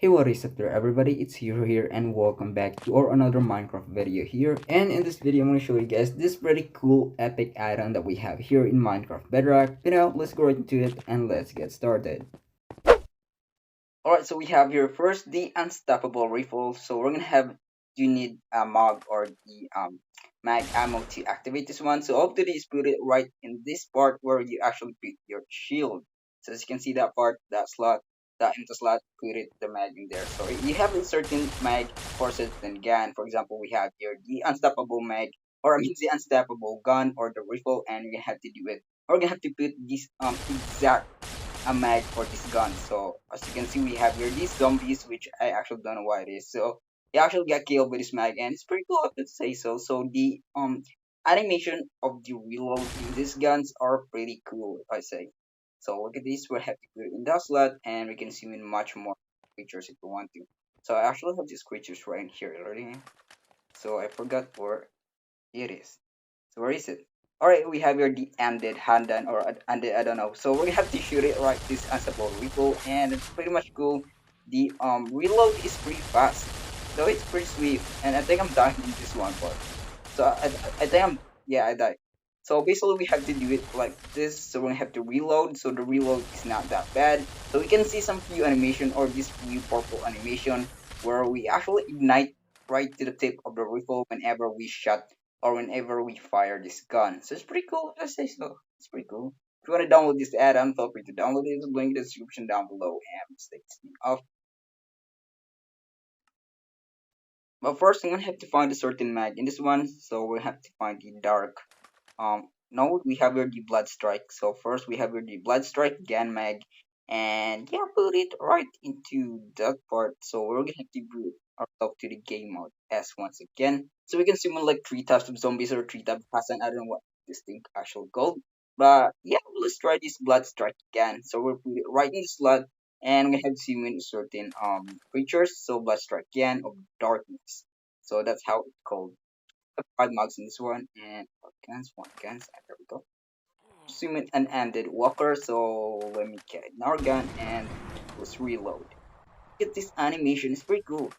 Hey, what is up there everybody, it's Hiro here and welcome back to our another Minecraft video here. And in this video I'm going to show you guys this pretty cool epic add-on that we have here in Minecraft Bedrock. Let's go right into it and let's get started. Alright, so we have here first the unstoppable rifle. So we're gonna have, you need a mag or the mag ammo to activate this one. So all to do is put it right in this part where you actually put your shield. So as you can see that part, that slot, that into slot, put it the mag in there. So you have a certain mag for certain gun. For example, we have here the unstoppable mag, or I mean the unstoppable gun or the rifle, and we have to do it. We're gonna have to put this exact a mag for this gun. So as you can see, we have here these zombies, which I actually don't know what it is. So they actually get killed with this mag, and it's pretty cool, I could say so. So the animation of the reload in these guns are pretty cool, if I say. So look at this. We have to put it in that slot, and we can zoom in much more creatures if we want to. So I actually have these creatures right here already. So I forgot where it is. So where is it? Alright, we have here the ended Handan or ended, I don't know. So we have to shoot it right this unstoppable rifle, and it's pretty much cool. The reload is pretty fast. So it's pretty sweet. And I think I'm dying in this one part. So I think I'm, yeah, I died. So basically we have to do it like this. So we have to reload. So the reload is not that bad. So we can see some few animation or this few purple animation where we actually ignite right to the tip of the rifle whenever we shot or whenever we fire this gun. So it's pretty cool. Let's say so. It's pretty cool. If you want to download this add-on, feel free to download it. Link in the description down below and stay off. But first, I'm gonna have to find a certain mag in this one. So we have to find the dark. Now we have here the blood strike. So first we have here the blood strike gan mag, and yeah, put it right into that part. So we're gonna have to boot ourselves to the game mode as once again. So we can summon like three types of zombies or three types of Hassan. I don't know what this thing actually called. But yeah, let's try this blood strike again. So we'll put it right in the slot, and we have to summon certain creatures. So blood strike again of darkness. So that's how it's called. 5 marks in this one, and one guns, and there we go. Assuming an ended walker, so let me get another gun and let's reload. Get this animation, it's pretty cool.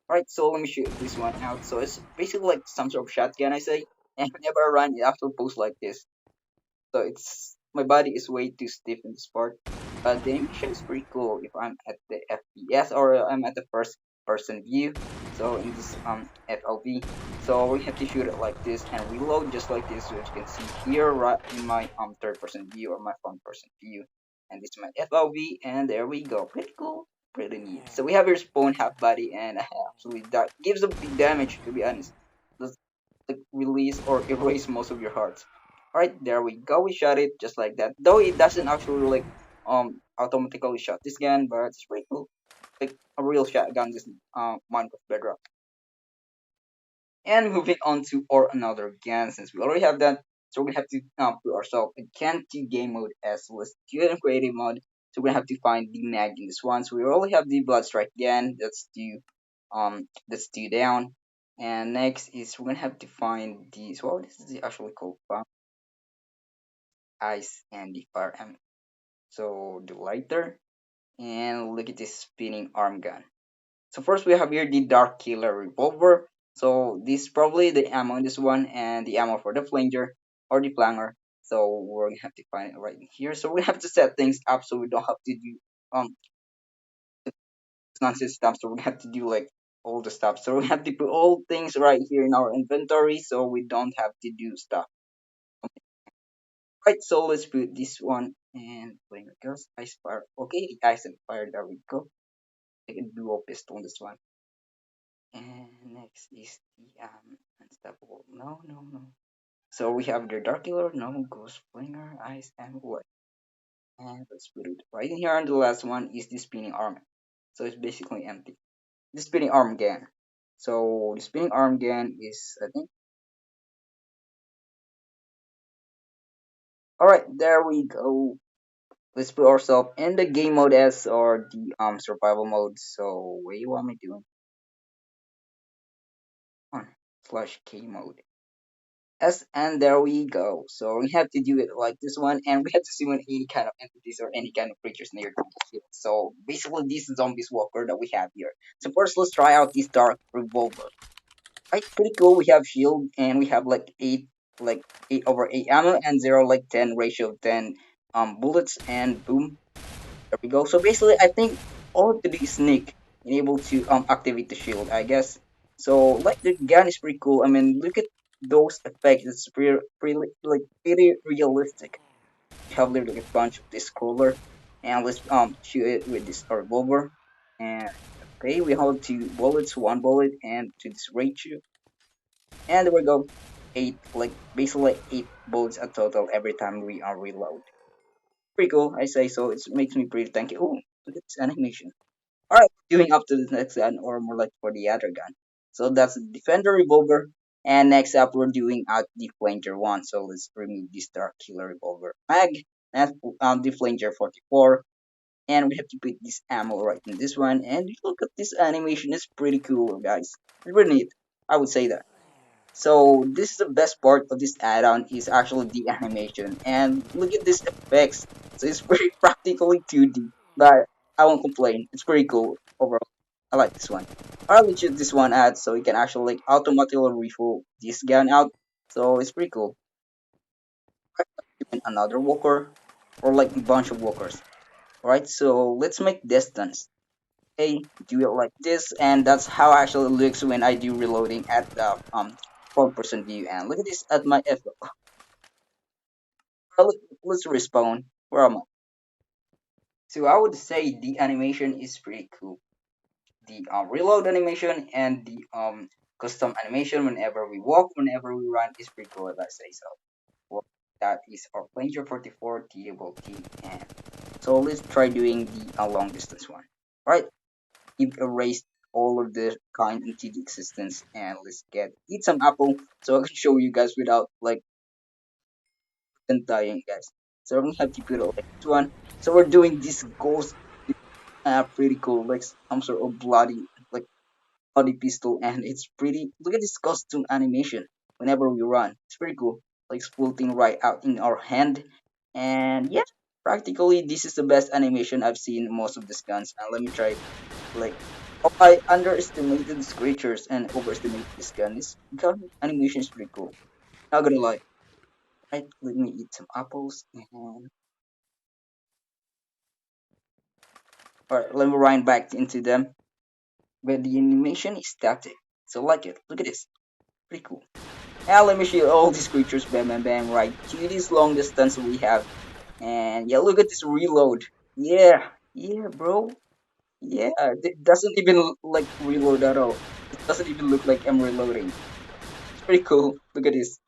Alright, so let me shoot this one out. So it's basically like some sort of shotgun, I say. And whenever I run, it actually pulls like this. So it's my body is way too stiff in this part. But the animation is pretty cool if I'm at the FPS or I'm at the first person view. So in this FLV, so we have to shoot it like this and reload just like this, which you can see here right in my third person view or my front person view. And this is my FLV, and there we go. Pretty cool, pretty neat. So we have your spawn half body, and actually that gives a big damage, to be honest. Does like release or erase most of your hearts. Alright, there we go. We shot it just like that. Though it doesn't actually like automatically shot this gun, but it's pretty cool. Like a real shotgun, this Minecraft Bedrock. And moving on to or another gun, since we already have that, so we have to put ourselves again to game mode as well as to creative mode. So we're gonna have to find the mag in this one. So we already have the blood strike again. That's two down. And next is we're gonna have to find the, so what is the actually called, ice and the fire ammo. So the lighter, and look at this spinning arm gun. So first we have here the dark killer revolver. So this is probably the ammo in this one and the ammo for the flanger or the flanger. So we're gonna have to find it right in here. So we have to set things up so we don't have to do um nonsense stuff. So we have to do like all the stuff. So we have to put all things right here in our inventory so we don't have to do stuff. Right, so let's put this one and flame goes ice fire. Okay, ice and fire, there we go. I can dual pistol on this one. And next is the unstoppable. No, no, no. So we have the dark killer, no ghost flinger, ice and wood. And let's put it right in here. And the last one is the spinning arm. So it's basically empty. The spinning arm again. So the spinning arm again is, I think. Alright, there we go. Let's put ourselves in the game mode as or the survival mode. So what do you want me doing? On slash K mode. Yes, and there we go. So we have to do it like this one, and we have to summon any kind of entities or any kind of creatures near the field. So basically, this zombies walker that we have here. So first, let's try out this dark revolver. Right, pretty cool. We have shield, and we have like 8/8 ammo, and 0 like 10 ratio of 10 bullets, and boom, there we go. So basically, I think all to do is sneak and able to activate the shield, I guess. So like the gun is pretty cool. I mean, look at those effects. It's pretty realistic. You have literally a bunch of this crawler, and let's shoot it with this revolver. And okay, we hold 2 bullets, 1 bullet, and to this ratio. And there we go. Eight, like basically 8 bullets a total every time we are reload. Pretty cool, I say so. It makes me pretty thank you. Oh, look at this animation. Alright, doing up to the next gun, or more like for the other gun. So that's the Defender Revolver. And next up, we're doing out the Flanger one. So let's remove this Dark Killer Revolver mag. That's the Flanger 44. And we have to put this ammo right in this one. And look at this animation, it's pretty cool, guys. It's pretty neat. I would say that. So this is the best part of this add-on is actually the animation. And look at these effects. So it's pretty practically 2D, but I won't complain. It's pretty cool overall. I like this one. I'll choose this one out so you can actually like automatically refill this gun out. So it's pretty cool. Even another walker or like a bunch of walkers. Alright, so let's make distance. Okay, do it like this, and that's how actually it looks when I do reloading at the 4% view. And look at this at my F. Let's respawn. Where am I? So I would say the animation is pretty cool. The reload animation and the custom animation whenever we walk, whenever we run is pretty cool if I say so. Well, that is our Planger 44 TABT, and so let's try doing the long distance one. Alright, you've erased all of the kind into the existence, and let's eat some apple so I can show you guys without like dying, guys. So I'm gonna have to put it like this one. So we're doing this ghost, pretty cool, like some sort of bloody pistol, and it's pretty. Look at this costume animation. Whenever we run, it's pretty cool, like splitting right out in our hand, and yeah, practically this is the best animation I've seen in most of these guns. And let me try like. Oh, I underestimated these creatures and overestimated this gun. This gun animation is pretty cool. Not gonna lie. Right, let me eat some apples and alright, let me run back into them. But the animation is static. So like it. Look at this. Pretty cool. Now let me show you all these creatures. Bam bam bam. Right. To this long distance we have. And yeah, look at this reload. Yeah. Yeah, bro. Yeah. It doesn't even like reload at all. It doesn't even look like I'm reloading. It's pretty cool. Look at this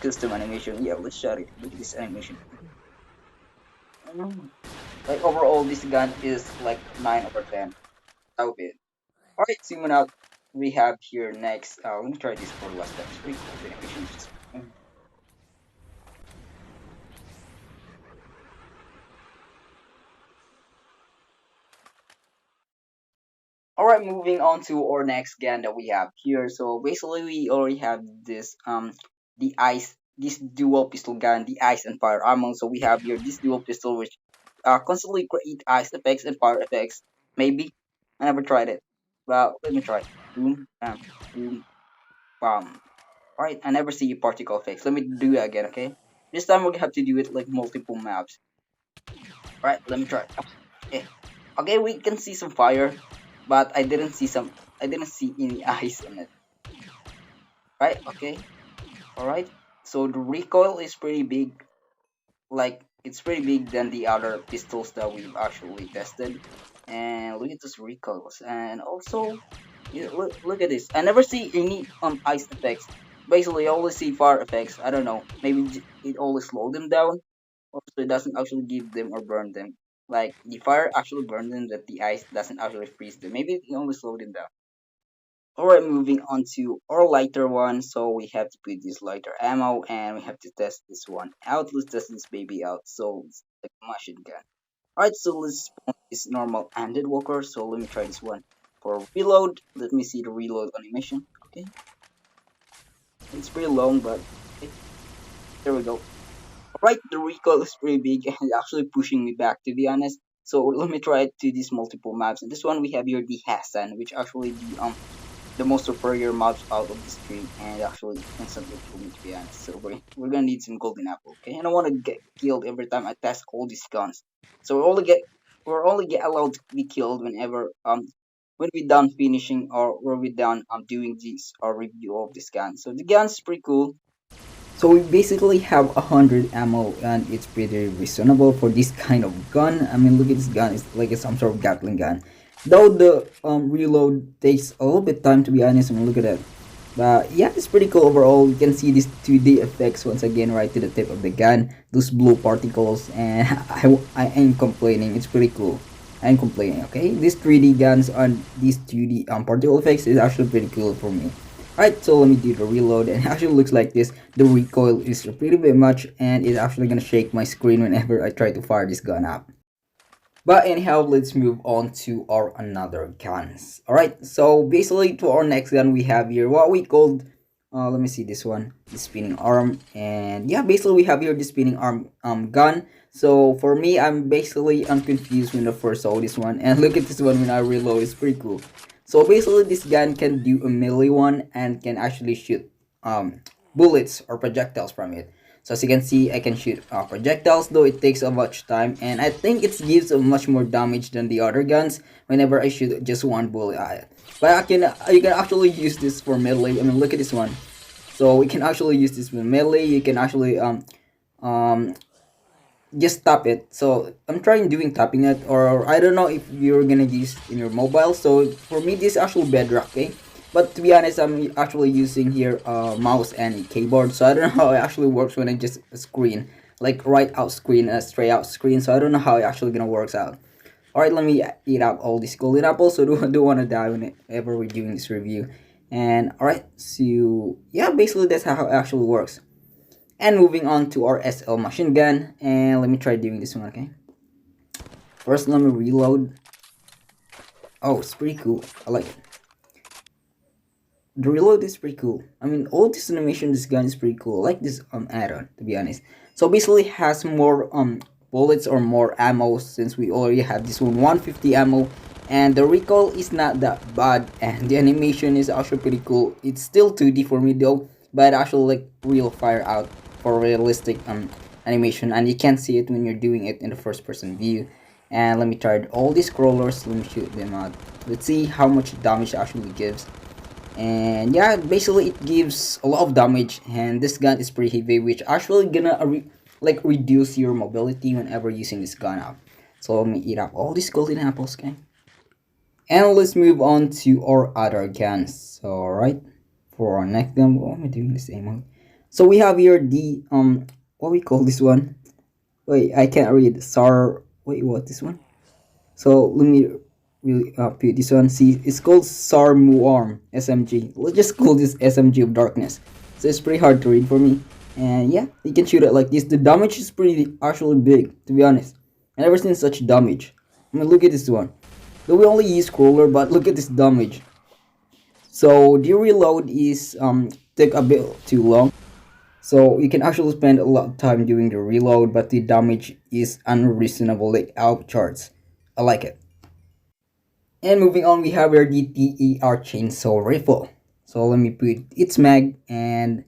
custom animation. Yeah, let's shut it. Look at this animation. Mm. Like overall this gun is like 9/10. That would be it. Alright, zooming out, we have here next. Let me try this for the last time. It's pretty cool. The animation is just. Alright, moving on to our next gun that we have here. So basically, we already have this the ice, this dual pistol gun, the ice and fire ammo. So we have here this dual pistol which constantly create ice effects and fire effects. Maybe I never tried it, but let me try. Boom, boom, bam. Alright, I never see particle effects. Let me do it again, okay? This time we're gonna have to do it like multiple maps. Alright, let me try. Okay. Okay, we can see some fire, but I didn't see any ice on it. Right, okay. Alright. So the recoil is pretty big. Like it's pretty big than the other pistols that we've actually tested. And look at those recoils. And also yeah, look at this. I never see any ice effects. Basically, I always see fire effects. I don't know. Maybe it always slow them down, or so it doesn't actually give them or burn them. Like the fire actually burns them, that the ice doesn't actually freeze them. Maybe it only slow them down. Alright, moving on to our lighter one. So we have to put this lighter ammo, and we have to test this one out. Let's test this baby out. So it's like a machine gun. Alright, so let's spawn this normal handed walker. So let me try this one for reload. Let me see the reload animation. Okay, it's pretty long, but There we go. Right, the recoil is pretty big and actually pushing me back, to be honest. So let me try it to these multiple maps. And this one we have here the Hassan, which actually the most superior mobs out of this tree, and actually instantly killed me, to be honest. So we're gonna need some golden apple, okay? I don't want to get killed every time I test all these guns. So we're only get allowed to be killed whenever when we done finishing or when we done doing this or review of this gun. So the gun's pretty cool. So we basically have 100 ammo, and it's pretty reasonable for this kind of gun. I mean, look at this gun; it's like some sort of Gatling gun. Though the reload takes a little bit time, to be honest. I mean, look at that. But yeah, it's pretty cool overall. You can see these 2D effects once again right to the tip of the gun. Those blue particles, and I ain't complaining. It's pretty cool. I ain't complaining. Okay, these 3D guns on these 2D particle effects is actually pretty cool for me. Alright, so let me do the reload, and it actually looks like this. The recoil is pretty bit much, and it's actually gonna shake my screen whenever I try to fire this gun up. But anyhow, let's move on to our another guns. Alright, so basically to our next gun we have here what we called, let me see this one, the spinning arm. And yeah, basically we have here the spinning arm gun. So for me, I'm confused when I first saw this one. And look at this one when I reload, it's pretty cool. So basically this gun can do a melee one and can actually shoot bullets or projectiles from it. So as you can see, I can shoot projectiles, though it takes a much time, and I think it gives a much more damage than the other guns whenever I shoot just one bullet at it. But you can actually use this for melee. I mean, look at this one. So we can actually use this for melee. You can actually um just tap it. So I'm trying doing tapping it, or I don't know if you're gonna use in your mobile. So for me, this is actually Bedrock, okay? But to be honest, I'm actually using here mouse and a keyboard, so I don't know how it actually works when I just screen, like right out screen and straight out screen. So I don't know how it actually gonna works out. All right, let me eat up all these golden apples. So do want to die whenever we're doing this review. And all right, so yeah, basically that's how it actually works. And moving on to our SL machine gun, and let me try doing this one, okay? First, let me reload. Oh, it's pretty cool. I like it. The reload is pretty cool. I mean, all this animation, this gun is pretty cool. I like this add-on, to be honest. So basically, has more bullets or more ammo, since we already have this one 150 ammo, and the recoil is not that bad, and the animation is actually pretty cool. It's still 2D for me though, but actually like real fire out for realistic animation, and you can't see it when you're doing it in the first person view. And let me try all these crawlers. Let me shoot them out. Let's see how much damage it actually gives. And yeah, basically it gives a lot of damage, and this gun is pretty heavy, which actually gonna like reduce your mobility whenever using this gun up. So let me eat up all these golden apples, okay? And let's move on to our other guns. So right, for our next gun, what am I doing the same one? So we have here the what we call this one? Wait, I can't read. Wait, what this one? So let me really put this one. See, it's called Sarmuarm SMG. Let's just call this SMG of Darkness. So it's pretty hard to read for me. And yeah, you can shoot it like this. The damage is pretty actually big, to be honest. I never seen such damage. I mean, look at this one. Though we only use crawler, but look at this damage. So the reload is take a bit too long. So you can actually spend a lot of time doing the reload, but the damage is unreasonably out charts. I like it. And moving on, we have our DTER chainsaw rifle. So let me put its mag and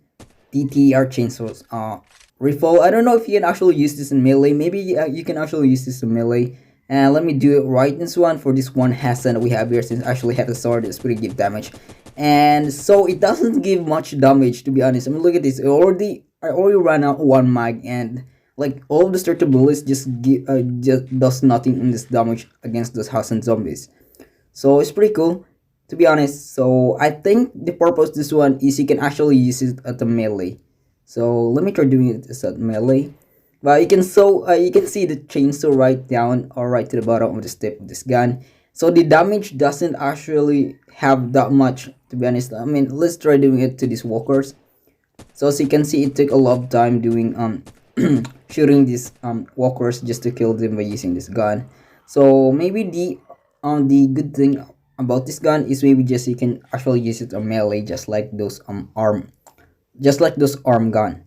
DTER chainsaw rifle. I don't know if you can actually use this in melee. Maybe you can actually use this in melee. And let me do it right in this one for this one Hassan that we have here, since I actually have a sword that's pretty give damage. And so it doesn't give much damage, to be honest. I mean, look at this. I already ran out one mag, and like all of the starter bullets just does nothing in this damage against those Hassan zombies. So it's pretty cool, to be honest. So I think the purpose of this one is you can actually use it at the melee. So let me try doing it as a melee. But you can see the chainsaw right down or right to the bottom of the step of this gun. So the damage doesn't actually have that much, to be honest. I mean, let's try doing it to these walkers. So as you can see, it took a lot of time doing shooting these walkers just to kill them by using this gun. So maybe the good thing about this gun is maybe just you can actually use it on melee, just like those arm gun.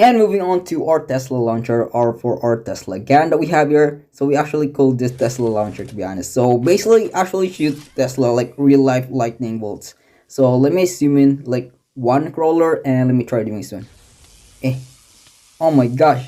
And moving on to our Tesla launcher, or for our Tesla gun that we have here. So we actually call this Tesla launcher, to be honest. So basically actually shoot Tesla like real life lightning bolts. So let me zoom in like one crawler and let me try doing this one. Eh. Oh my gosh.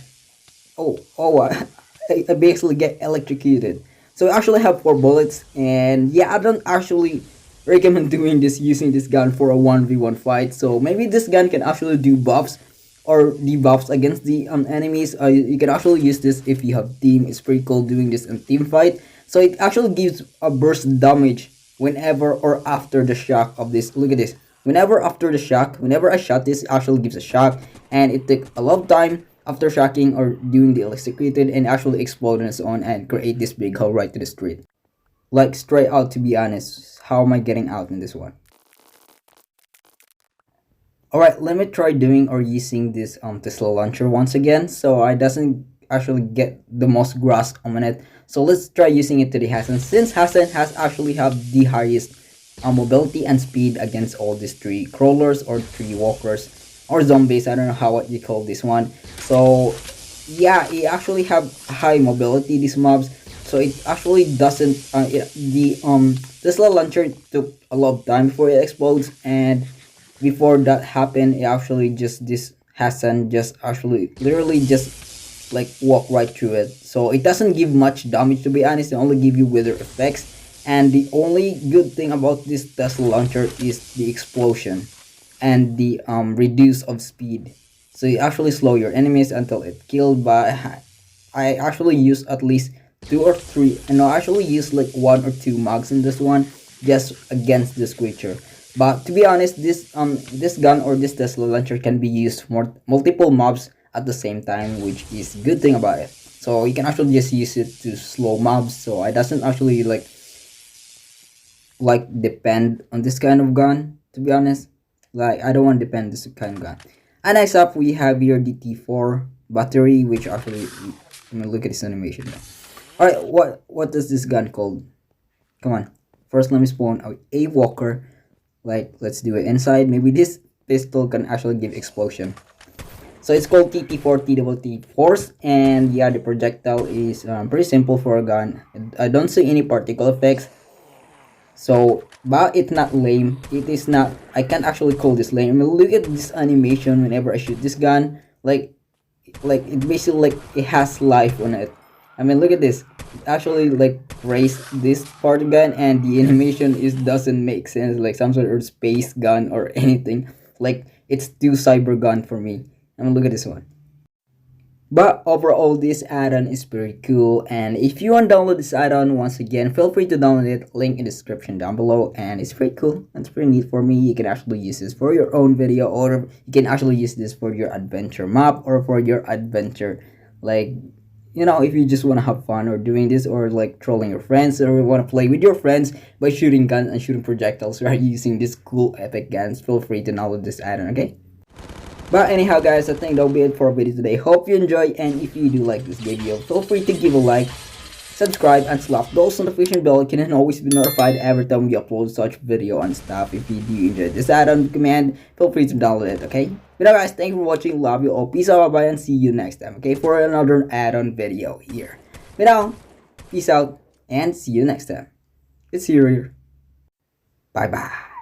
I basically get electrocuted. So I actually have 4 bullets, and yeah, I don't actually recommend doing this using this gun for a 1v1 fight. So maybe this gun can actually do buffs or debuffs against the enemies. You can actually use this if you have team. It's pretty cool doing this in team fight. So it actually gives a burst damage whenever or after the shock of this. Look at this. Whenever after the shock, whenever I shot this, it actually gives a shock, and it takes a lot of time after shocking or doing the electrocuted and actually explode on its own and create this big hole right to the street. Like straight out, to be honest. How am I getting out in this one? Alright, let me try doing or using this Tesla launcher once again, so I doesn't actually get the most grasp on it. So let's try using it to the Hassan, since Hassan has actually have the highest mobility and speed against all these 3 crawlers or 3 walkers or zombies. I don't know how you call this one. So yeah, it actually have high mobility, these mobs. So it actually doesn't the Tesla launcher took a lot of time before it explodes, and before that happened, it actually just this Hassan just actually literally just like walk right through it. So it doesn't give much damage, to be honest. It only give you wither effects, and the only good thing about this Tesla launcher is the explosion and the reduce of speed. So you actually slow your enemies until it killed. But I actually use at least 2 or 3, and I actually use like 1 or 2 MAGS in this one just against this creature. But to be honest, this gun or this Tesla launcher can be used for multiple mobs at the same time, which is good thing about it. So you can actually just use it to slow mobs. So I doesn't actually like depend on this kind of gun, to be honest. Like I don't want to depend this kind of gun. And next up we have here the T4 battery, which actually, let me look at this animation now. Alright, what is this gun called? Come on. First let me spawn a walker. Like let's do it inside. Maybe this pistol can actually give explosion. So it's called TT4 TWT Force, and yeah, the projectile is pretty simple for a gun. I don't see any particle effects. So, but it's not lame. It is not. I can't actually call this lame. I mean, look at this animation whenever I shoot this gun. Like it basically like it has life on it. I mean, look at this. It actually like raise this part gun, and the animation is doesn't make sense. Like some sort of space gun or anything. Like it's too cyber gun for me. I mean, look at this one. But overall, this add-on is pretty cool, and if you want to download this add-on, once again, feel free to download it, link in the description down below, and it's pretty cool. It's pretty neat for me. You can actually use this for your own video, or you can actually use this for your adventure map, or for your adventure, like, you know, if you just want to have fun or doing this, or like trolling your friends, or want to play with your friends by shooting guns and shooting projectiles, right, using these cool epic guns, feel free to download this add-on, okay? But anyhow guys, I think that'll be it for our video today. Hope you enjoy, and if you do like this video, feel free to give a like, subscribe, and slap those notification bell. You can always be notified every time we upload such video and stuff. If you do enjoy this add-on command, feel free to download it, okay? But now guys, thank you for watching. Love you all. Peace out, bye, and see you next time, okay, for another add-on video here. But now, peace out, and see you next time. It's Hiro here. Bye bye.